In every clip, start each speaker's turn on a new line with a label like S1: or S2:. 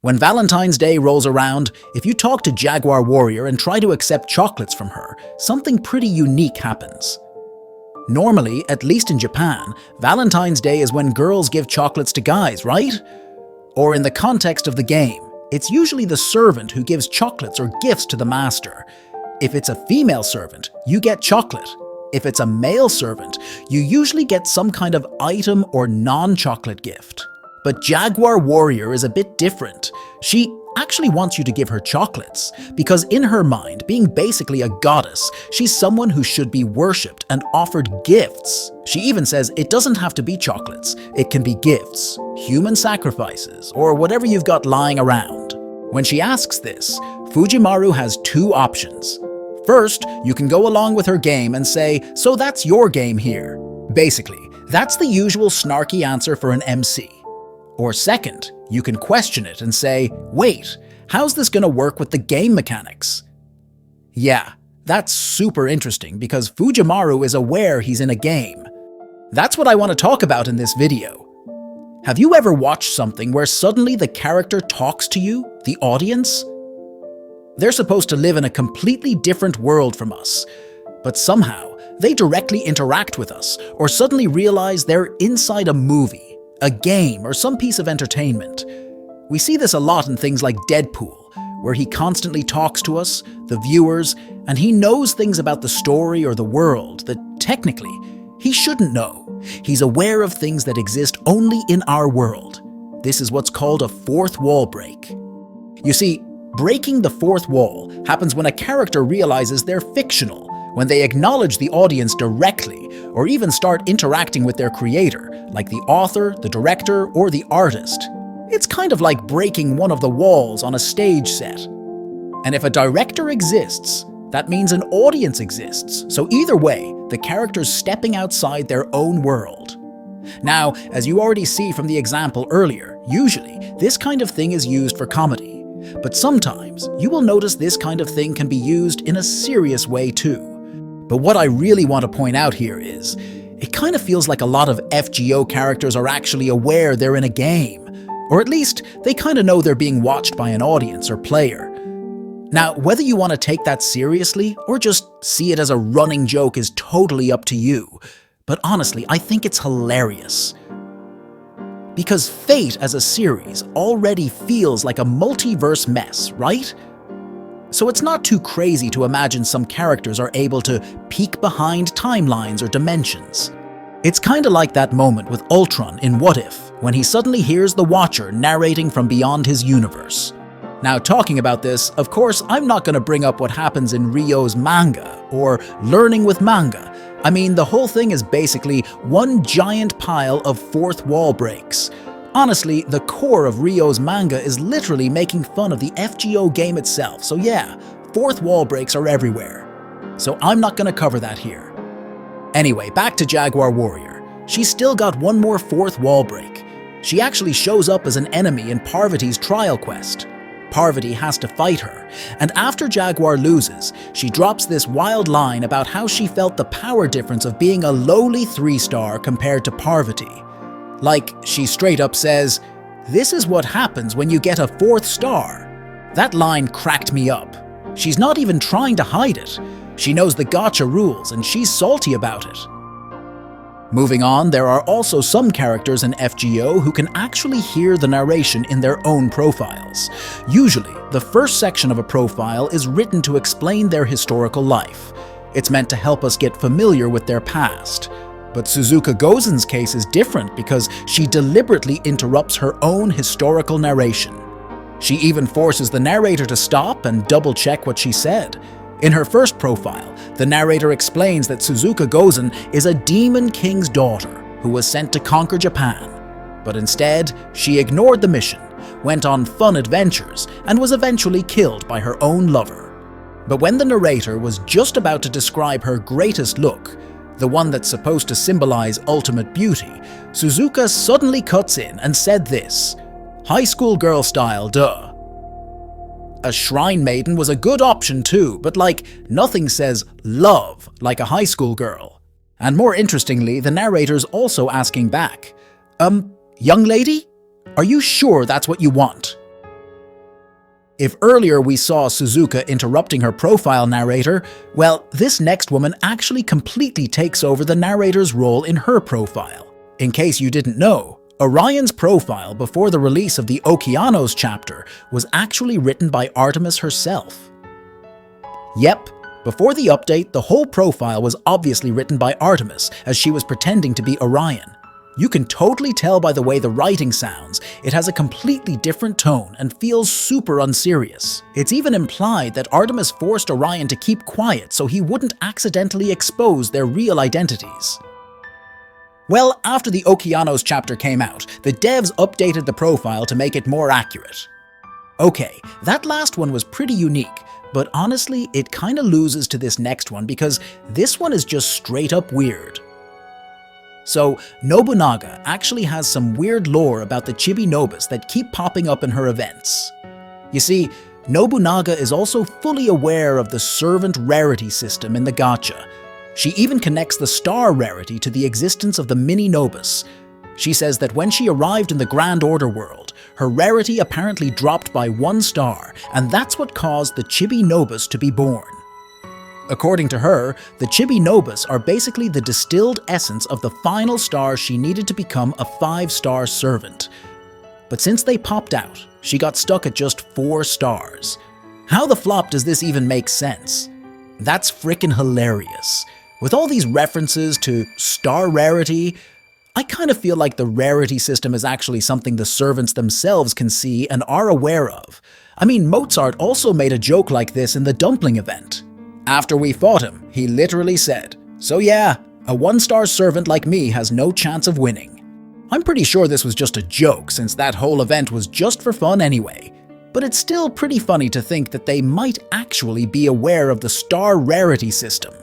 S1: When Valentine's Day rolls around, if you talk to Jaguar Warrior and try to accept chocolates from her, something pretty unique happens. Normally, at least in Japan, Valentine's Day is when girls give chocolates to guys, right? Or in the context of the game, it's usually the servant who gives chocolates or gifts to the master. If it's a female servant, you get chocolate. If it's a male servant, you usually get some kind of item or non-chocolate gift. But Jaguar Warrior is a bit different. She actually wants you to give her chocolates, because in her mind, being basically a goddess, she's someone who should be worshipped and offered gifts. She even says it doesn't have to be chocolates, it can be gifts, human sacrifices, or whatever you've got lying around. When she asks this, Fujimaru has two options. First, you can go along with her game and say, "So that's your game here." Basically, that's the usual snarky answer for an MC. Or second, you can question it and say, "Wait, how's this gonna work with the game mechanics?" Yeah, that's super interesting because Fujimaru is aware he's in a game. That's what I want to talk about in this video. Have you ever watched something where suddenly the character talks to you, the audience? They're supposed to live in a completely different world from us, but somehow they directly interact with us or suddenly realize they're inside a movie, a game, or some piece of entertainment. We see this a lot in things like Deadpool, where he constantly talks to us, the viewers, and he knows things about the story or the world that technically he shouldn't know. He's aware of things that exist only in our world. This is what's called a fourth wall break. You see, breaking the fourth wall happens when a character realizes they're fictional, when they acknowledge the audience directly, or even start interacting with their creator, like the author, the director, or the artist. It's kind of like breaking one of the walls on a stage set. And if a director exists, that means an audience exists, so either way, the character's stepping outside their own world. Now, as you already see from the example earlier, usually this kind of thing is used for comedy. But sometimes, you will notice this kind of thing can be used in a serious way too. But what I really want to point out here is, it kind of feels like a lot of FGO characters are actually aware they're in a game. Or at least, they kind of know they're being watched by an audience or player. Now, whether you want to take that seriously or just see it as a running joke is totally up to you. But honestly, I think it's hilarious. Because Fate as a series already feels like a multiverse mess, right? So it's not too crazy to imagine some characters are able to peek behind timelines or dimensions. It's kinda like that moment with Ultron in What If, when he suddenly hears the Watcher narrating from beyond his universe. Now, talking about this, of course, I'm not gonna bring up what happens in Ryo's manga, or learning with manga. I mean, the whole thing is basically one giant pile of fourth wall breaks. Honestly, the core of Ryo's manga is literally making fun of the FGO game itself, so yeah, fourth wall breaks are everywhere. So I'm not gonna cover that here. Anyway, back to Jaguar Warrior. She's still got one more fourth wall break. She actually shows up as an enemy in Parvati's trial quest. Parvati has to fight her, and after Jaguar loses, she drops this wild line about how she felt the power difference of being a lowly 3-star compared to Parvati. Like, she straight up says, "This is what happens when you get a 4th star." That line cracked me up. She's not even trying to hide it. She knows the gacha rules and she's salty about it. Moving on, there are also some characters in FGO who can actually hear the narration in their own profiles. Usually, the first section of a profile is written to explain their historical life. It's meant to help us get familiar with their past. But Suzuka Gozen's case is different because she deliberately interrupts her own historical narration. She even forces the narrator to stop and double-check what she said. In her first profile, the narrator explains that Suzuka Gozen is a demon king's daughter who was sent to conquer Japan. But instead, she ignored the mission, went on fun adventures, and was eventually killed by her own lover. But when the narrator was just about to describe her greatest look, the one that's supposed to symbolize ultimate beauty, Suzuka suddenly cuts in and said this, "High school girl style, duh." A shrine maiden was a good option too, but like, nothing says love like a high school girl. And more interestingly, the narrator's also asking back, young lady? Are you sure that's what you want?" If earlier we saw Suzuka interrupting her profile narrator, well, this next woman actually completely takes over the narrator's role in her profile. In case you didn't know, Orion's profile before the release of the Okeanos chapter was actually written by Artemis herself. Yep, before the update, the whole profile was obviously written by Artemis, as she was pretending to be Orion. You can totally tell by the way the writing sounds, it has a completely different tone and feels super unserious. It's even implied that Artemis forced Orion to keep quiet so he wouldn't accidentally expose their real identities. Well, after the Okeanos chapter came out, the devs updated the profile to make it more accurate. Okay, that last one was pretty unique, but honestly, it kinda loses to this next one because this one is just straight up weird. So, Nobunaga actually has some weird lore about the Chibi Nobus that keep popping up in her events. You see, Nobunaga is also fully aware of the servant rarity system in the gacha. She even connects the star rarity to the existence of the mini Nobus. She says that when she arrived in the Grand Order world, her rarity apparently dropped by 1 star, and that's what caused the Chibi Nobus to be born. According to her, the Chibi Nobus are basically the distilled essence of the final star she needed to become a 5-star servant. But since they popped out, she got stuck at just 4 stars. How the flop does this even make sense? That's frickin' hilarious. With all these references to star rarity, I kind of feel like the rarity system is actually something the servants themselves can see and are aware of. I mean, Mozart also made a joke like this in the dumpling event. After we fought him, he literally said, "So yeah, a 1-star servant like me has no chance of winning." I'm pretty sure this was just a joke since that whole event was just for fun anyway, but it's still pretty funny to think that they might actually be aware of the star rarity system.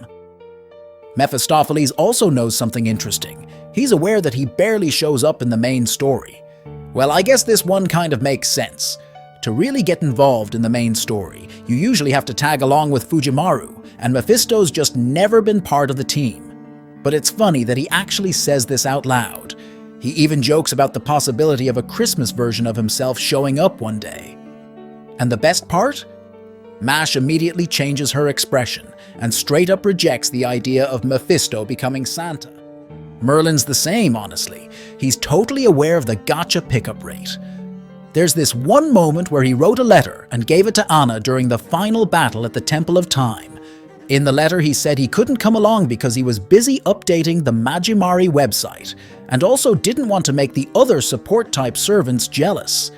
S1: Mephistopheles also knows something interesting. He's aware that he barely shows up in the main story. Well, I guess this one kind of makes sense. To really get involved in the main story, you usually have to tag along with Fujimaru, and Mephisto's just never been part of the team. But it's funny that he actually says this out loud. He even jokes about the possibility of a Christmas version of himself showing up one day. And the best part? Mash immediately changes her expression and straight up rejects the idea of Mephisto becoming Santa. Merlin's the same, honestly. He's totally aware of the gacha pickup rate. There's this one moment where he wrote a letter and gave it to Anna during the final battle at the Temple of Time. In the letter, he said he couldn't come along because he was busy updating the Majimari website and also didn't want to make the other support-type servants jealous.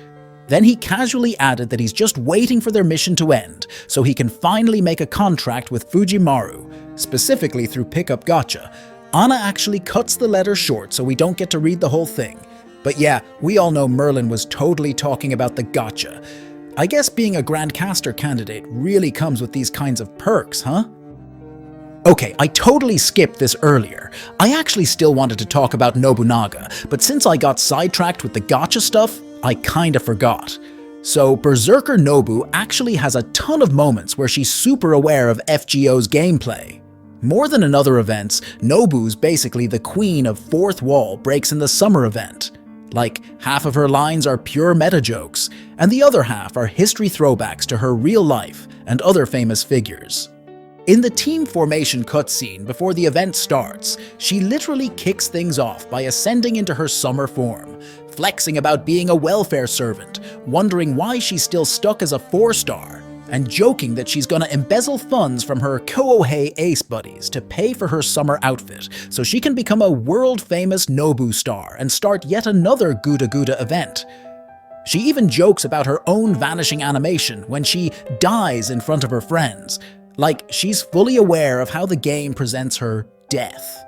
S1: Then he casually added that he's just waiting for their mission to end so he can finally make a contract with Fujimaru, specifically through Pickup Gacha. Anna actually cuts the letter short so we don't get to read the whole thing. But yeah, we all know Merlin was totally talking about the gacha. I guess being a Grandcaster candidate really comes with these kinds of perks, huh? Okay, I totally skipped this earlier. I actually still wanted to talk about Nobunaga, but since I got sidetracked with the gacha stuff, I kinda forgot. So Berserker Nobu actually has a ton of moments where she's super aware of FGO's gameplay. More than in other events, Nobu's basically the queen of fourth wall breaks in the summer event. Like, half of her lines are pure meta jokes, and the other half are history throwbacks to her real life and other famous figures. In the team formation cutscene before the event starts, she literally kicks things off by ascending into her summer form, flexing about being a welfare servant, wondering why she's still stuck as a 4-star, and joking that she's gonna embezzle funds from her Kouhei ace buddies to pay for her summer outfit so she can become a world-famous Nobu star and start yet another Guda Guda event. She even jokes about her own vanishing animation when she dies in front of her friends, like she's fully aware of how the game presents her death.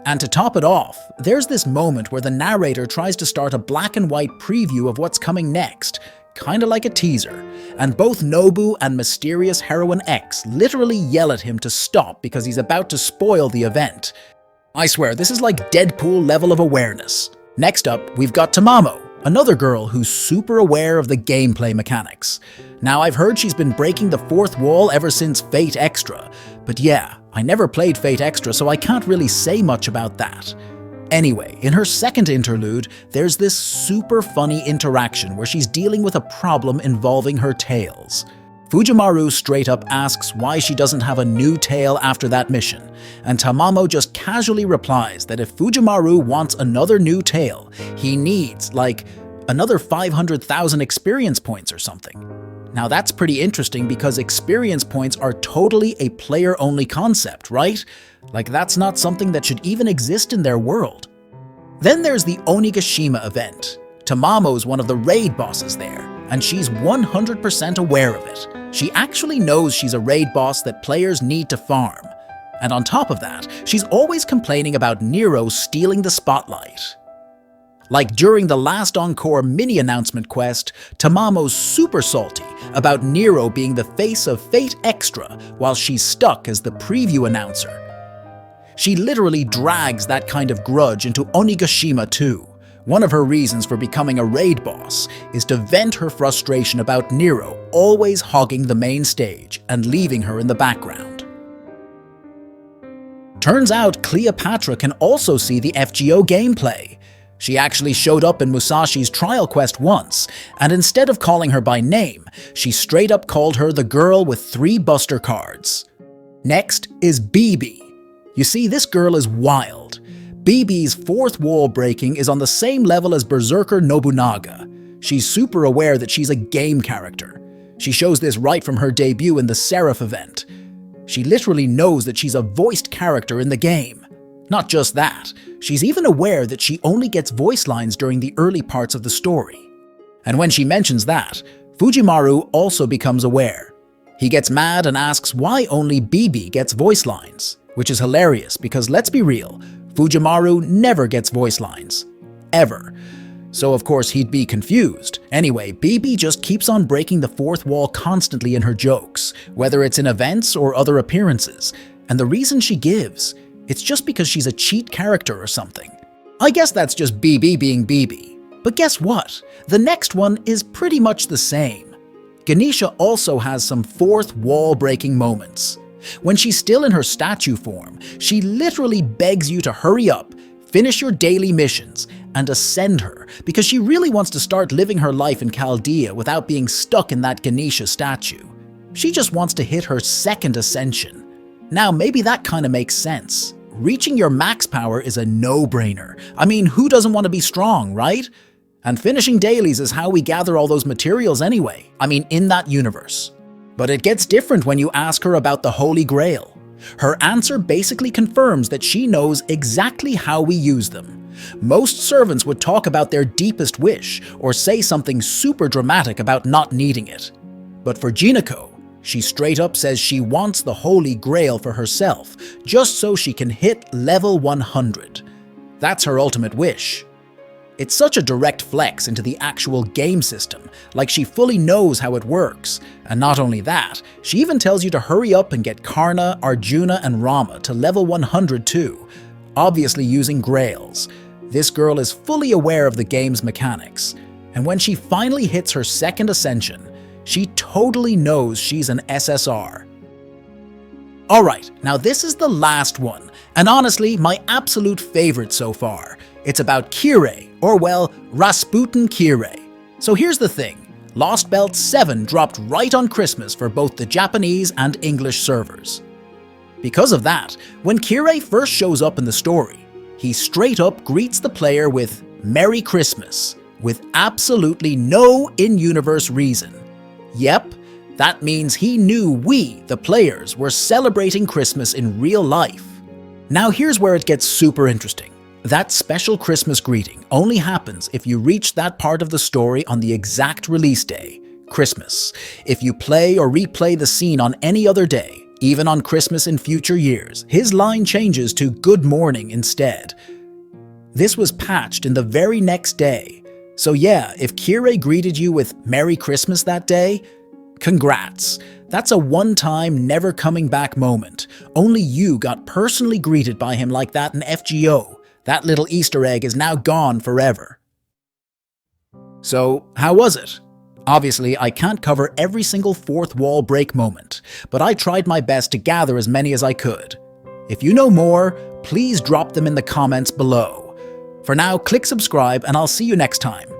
S1: And to top it off, there's this moment where the narrator tries to start a black and white preview of what's coming next, kinda like a teaser, and both Nobu and mysterious heroine X literally yell at him to stop because he's about to spoil the event. I swear, this is like Deadpool level of awareness. Next up, we've got Tamamo, another girl who's super aware of the gameplay mechanics. Now, I've heard she's been breaking the fourth wall ever since Fate Extra, but yeah, I never played Fate Extra, so I can't really say much about that. Anyway, in her second interlude, there's this super funny interaction where she's dealing with a problem involving her tails. Fujimaru straight up asks why she doesn't have a new tail after that mission, and Tamamo just casually replies that if Fujimaru wants another new tail, he needs, like, another 500,000 experience points or something. Now that's pretty interesting because experience points are totally a player-only concept, right? Like, that's not something that should even exist in their world. Then there's the Onigashima event. Tamamo's one of the raid bosses there, and she's 100% aware of it. She actually knows she's a raid boss that players need to farm. And on top of that, she's always complaining about Nero stealing the spotlight. Like during the last Encore mini-announcement quest, Tamamo's super salty about Nero being the face of Fate Extra while she's stuck as the preview announcer. She literally drags that kind of grudge into Onigashima too. One of her reasons for becoming a raid boss is to vent her frustration about Nero always hogging the main stage and leaving her in the background. Turns out Cleopatra can also see the FGO gameplay. She actually showed up in Musashi's trial quest once, and instead of calling her by name, she straight up called her the girl with 3 buster cards. Next is BB. You see, this girl is wild. BB's fourth wall breaking is on the same level as Berserker Nobunaga. She's super aware that she's a game character. She shows this right from her debut in the Seraph event. She literally knows that she's a voiced character in the game. Not just that, she's even aware that she only gets voice lines during the early parts of the story. And when she mentions that, Fujimaru also becomes aware. He gets mad and asks why only BB gets voice lines, which is hilarious because let's be real, Fujimaru never gets voice lines. Ever. So of course he'd be confused. Anyway, BB just keeps on breaking the fourth wall constantly in her jokes, whether it's in events or other appearances. And the reason she gives, it's just because she's a cheat character or something. I guess that's just BB being BB. But guess what? The next one is pretty much the same. Ganesha also has some fourth wall breaking moments. When she's still in her statue form, she literally begs you to hurry up, finish your daily missions, and ascend her because she really wants to start living her life in Chaldea without being stuck in that Ganesha statue. She just wants to hit her second ascension. Now maybe that kinda makes sense. Reaching your max power is a no-brainer. I mean, who doesn't want to be strong, right? And finishing dailies is how we gather all those materials anyway. I mean, in that universe. But it gets different when you ask her about the Holy Grail. Her answer basically confirms that she knows exactly how we use them. Most servants would talk about their deepest wish or say something super dramatic about not needing it. But for Jinako, she straight up says she wants the Holy Grail for herself, just so she can hit level 100. That's her ultimate wish. It's such a direct flex into the actual game system, like she fully knows how it works. And not only that, she even tells you to hurry up and get Karna, Arjuna, and Rama to level 100 too, obviously using grails. This girl is fully aware of the game's mechanics, and when she finally hits her second ascension, she totally knows she's an SSR. Alright, now this is the last one, and honestly, my absolute favorite so far. It's about Kirei, or well, Rasputin Kirei. So here's the thing, Lost Belt 7 dropped right on Christmas for both the Japanese and English servers. Because of that, when Kirei first shows up in the story, he straight up greets the player with Merry Christmas, with absolutely no in-universe reason. Yep, that means he knew we, the players, were celebrating Christmas in real life. Now here's where it gets super interesting. That special Christmas greeting only happens if you reach that part of the story on the exact release day, Christmas. If you play or replay the scene on any other day, even on Christmas in future years, his line changes to Good Morning instead. This was patched in the very next day. So yeah, if Kirei greeted you with Merry Christmas that day, congrats. That's a one-time, never-coming-back moment. Only you got personally greeted by him like that in FGO. That little Easter egg is now gone forever. So, how was it? Obviously, I can't cover every single fourth wall break moment, but I tried my best to gather as many as I could. If you know more, please drop them in the comments below. For now, click subscribe and I'll see you next time.